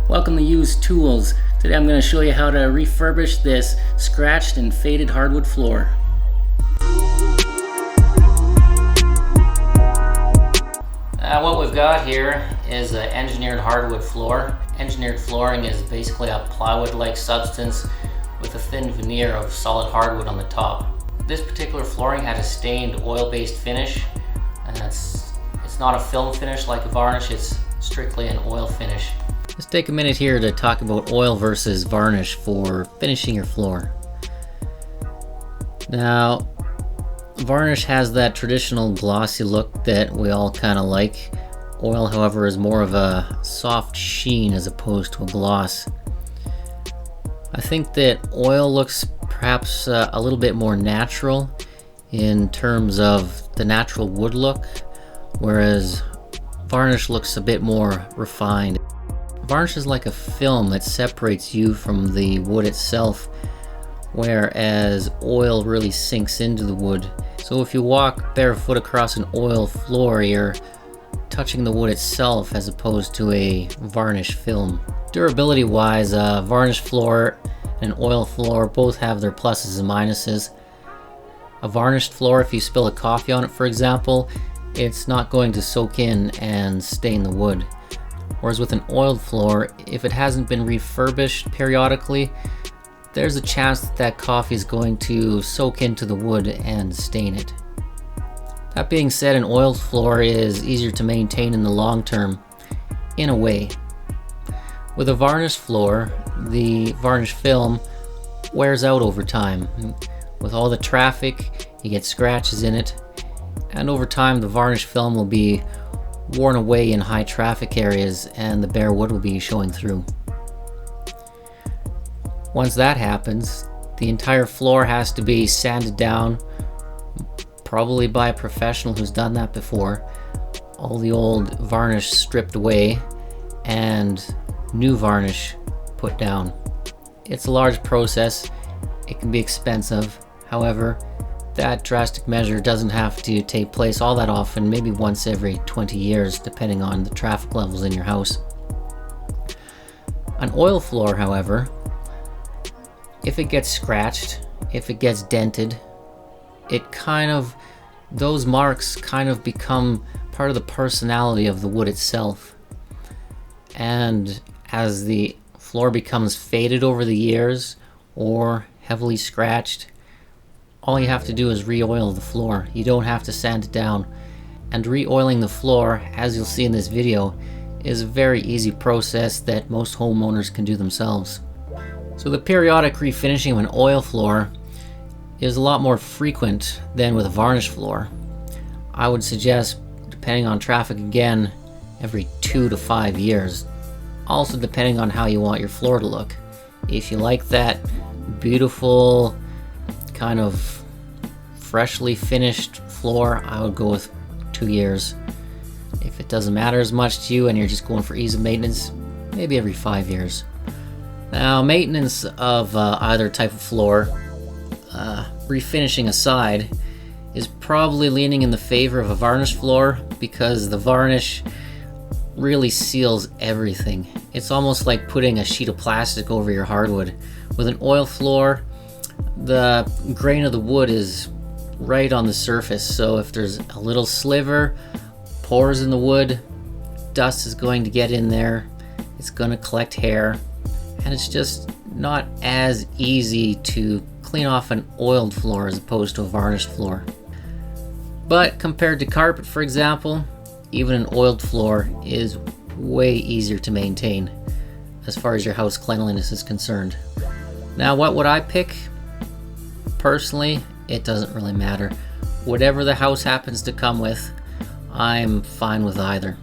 Welcome to Used Tools. Today I'm going to show you how to refurbish this scratched and faded hardwood floor. What we've got here is an engineered hardwood floor. Engineered flooring is basically a plywood-like substance with a thin veneer of solid hardwood on the top. This particular flooring had a stained oil-based finish, and it's not a film finish like a varnish, it's strictly an oil finish. Let's take a minute here to talk about oil versus varnish for finishing your floor. Now, varnish has that traditional glossy look that we all kind of like. Oil, however, is more of a soft sheen as opposed to a gloss. I think that oil looks perhaps a little bit more natural in terms of the natural wood look, whereas varnish looks a bit more refined. Varnish is like a film that separates you from the wood itself, whereas oil really sinks into the wood. So if you walk barefoot across an oil floor, you're touching the wood itself as opposed to a varnish film. Durability wise, a varnish floor and an oil floor both have their pluses and minuses. A varnished floor, if you spill a coffee on it for example, it's not going to soak in and stain the wood. Whereas with an oiled floor, if it hasn't been refurbished periodically, there's a chance that coffee is going to soak into the wood and stain it. That being said, an oiled floor is easier to maintain in the long term, in a way. With a varnished floor, the varnish film wears out over time. With all the traffic, you get scratches in it, and over time the varnish film will be worn away in high traffic areas and the bare wood will be showing through. Once that happens, the entire floor has to be sanded down, probably by a professional who's done that before, all the old varnish stripped away and new varnish put down. It's a large process, it can be expensive, however, that drastic measure doesn't have to take place all that often, maybe once every 20 years, depending on the traffic levels in your house. An oil floor, however, if it gets scratched, if it gets dented, those marks kind of become part of the personality of the wood itself. And as the floor becomes faded over the years or heavily scratched, all you have to do is re-oil the floor. You don't have to sand it down. And re-oiling the floor, as you'll see in this video, is a very easy process that most homeowners can do themselves. So the periodic refinishing of an oil floor is a lot more frequent than with a varnish floor. I would suggest, depending on traffic again, every 2 to 5 years. Also depending on how you want your floor to look. If you like that beautiful kind of freshly finished floor, I would go with 2 years. If it doesn't matter as much to you and you're just going for ease of maintenance, maybe every 5 years. Now, maintenance of either type of floor, refinishing aside, is probably leaning in the favor of a varnish floor because the varnish really seals everything. It's almost like putting a sheet of plastic over your hardwood. With an oil floor, the grain of the wood is right on the surface, so if there's a little sliver, pores in the wood, dust is going to get in there, it's going to collect hair, and it's just not as easy to clean off an oiled floor as opposed to a varnished floor. But compared to carpet, for example, even an oiled floor is way easier to maintain as far as your house cleanliness is concerned. Now, what would I pick? Personally, it doesn't really matter. Whatever the house happens to come with, I'm fine with either.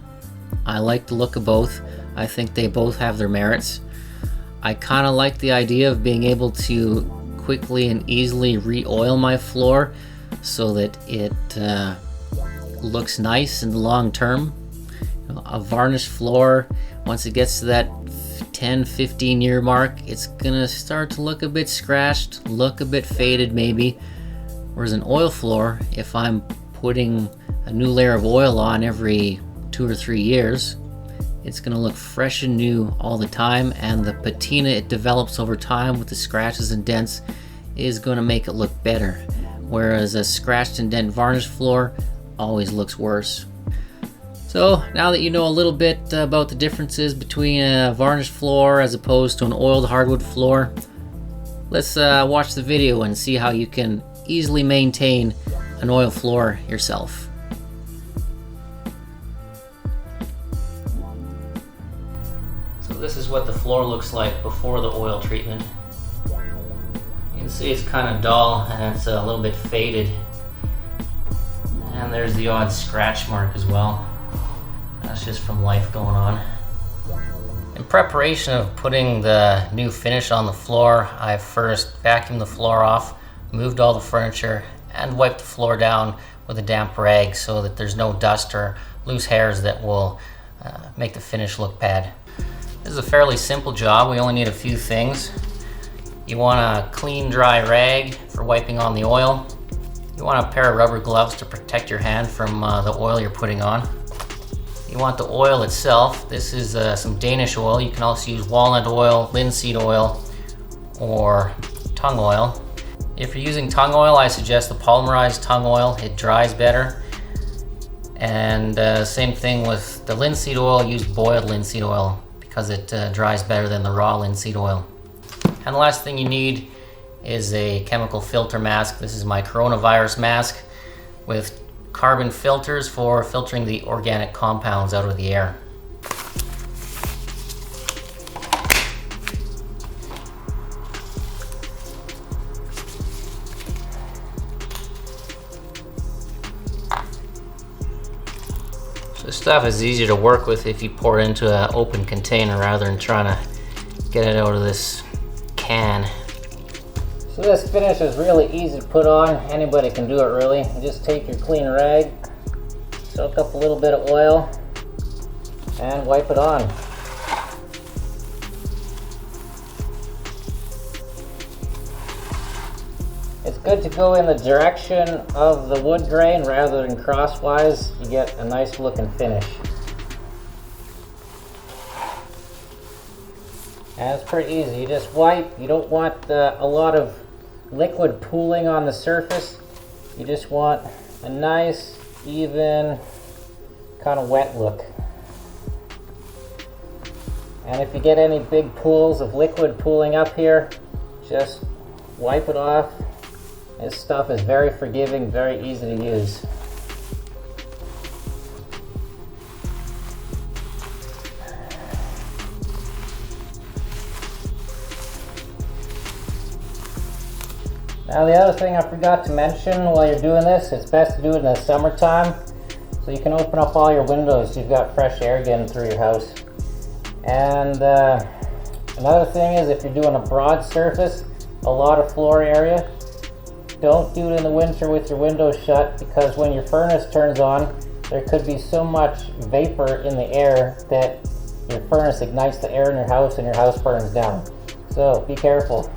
I like the look of both. I think they both have their merits. I kind of like the idea of being able to quickly and easily re-oil my floor so that it looks nice in the long term. A varnished floor, once it gets to that 10-15 year mark, it's gonna start to look a bit scratched, look a bit faded maybe. Whereas an oil floor, if I'm putting a new layer of oil on every 2 or 3 years, it's going to look fresh and new all the time, and the patina it develops over time with the scratches and dents is going to make it look better, whereas a scratched and dent varnished floor always looks worse. So now that you know a little bit about the differences between a varnished floor as opposed to an oiled hardwood floor, let's watch the video and see how you can easily maintain an oil floor yourself. So this is what the floor looks like before the oil treatment. You can see it's kind of dull and it's a little bit faded. And there's the odd scratch mark as well. That's just from life going on. In preparation of putting the new finish on the floor, I first vacuumed the floor off, moved all the furniture, and wiped the floor down with a damp rag so that there's no dust or loose hairs that will make the finish look bad. This is a fairly simple job. We only need a few things. You want a clean, dry rag for wiping on the oil. You want a pair of rubber gloves to protect your hand from the oil you're putting on. You want the oil itself. This is some Danish oil. You can also use walnut oil, linseed oil, or tung oil. If you're using tung oil, I suggest the polymerized tung oil. It dries better. And same thing with the linseed oil. Use boiled linseed oil because it dries better than the raw linseed oil. And the last thing you need is a chemical filter mask. This is my coronavirus mask with carbon filters for filtering the organic compounds out of the air. So this stuff is easier to work with if you pour it into an open container rather than trying to get it out of this can. So this finish is really easy to put on. Anybody can do it really. You just take your clean rag, soak up a little bit of oil, and wipe it on. It's good to go in the direction of the wood grain rather than crosswise. You get a nice looking finish. And it's pretty easy. You just wipe. You don't want a lot of liquid pooling on the surface. You just want a nice, even, kind of wet look. And if you get any big pools of liquid pooling up here, just wipe it off. This stuff is very forgiving, very easy to use. Now the other thing I forgot to mention while you're doing this, it's best to do it in the summertime so you can open up all your windows. You've got fresh air getting through your house. And another thing is if you're doing a broad surface, a lot of floor area, don't do it in the winter with your windows shut, because when your furnace turns on, there could be so much vapor in the air that your furnace ignites the air in your house and your house burns down. So be careful.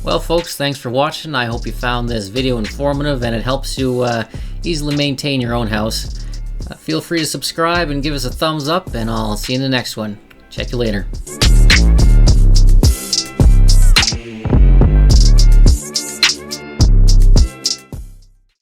Well folks, thanks for watching. I hope you found this video informative and it helps you easily maintain your own house. Feel free to subscribe and give us a thumbs up, and I'll see you in the next one. Check you later.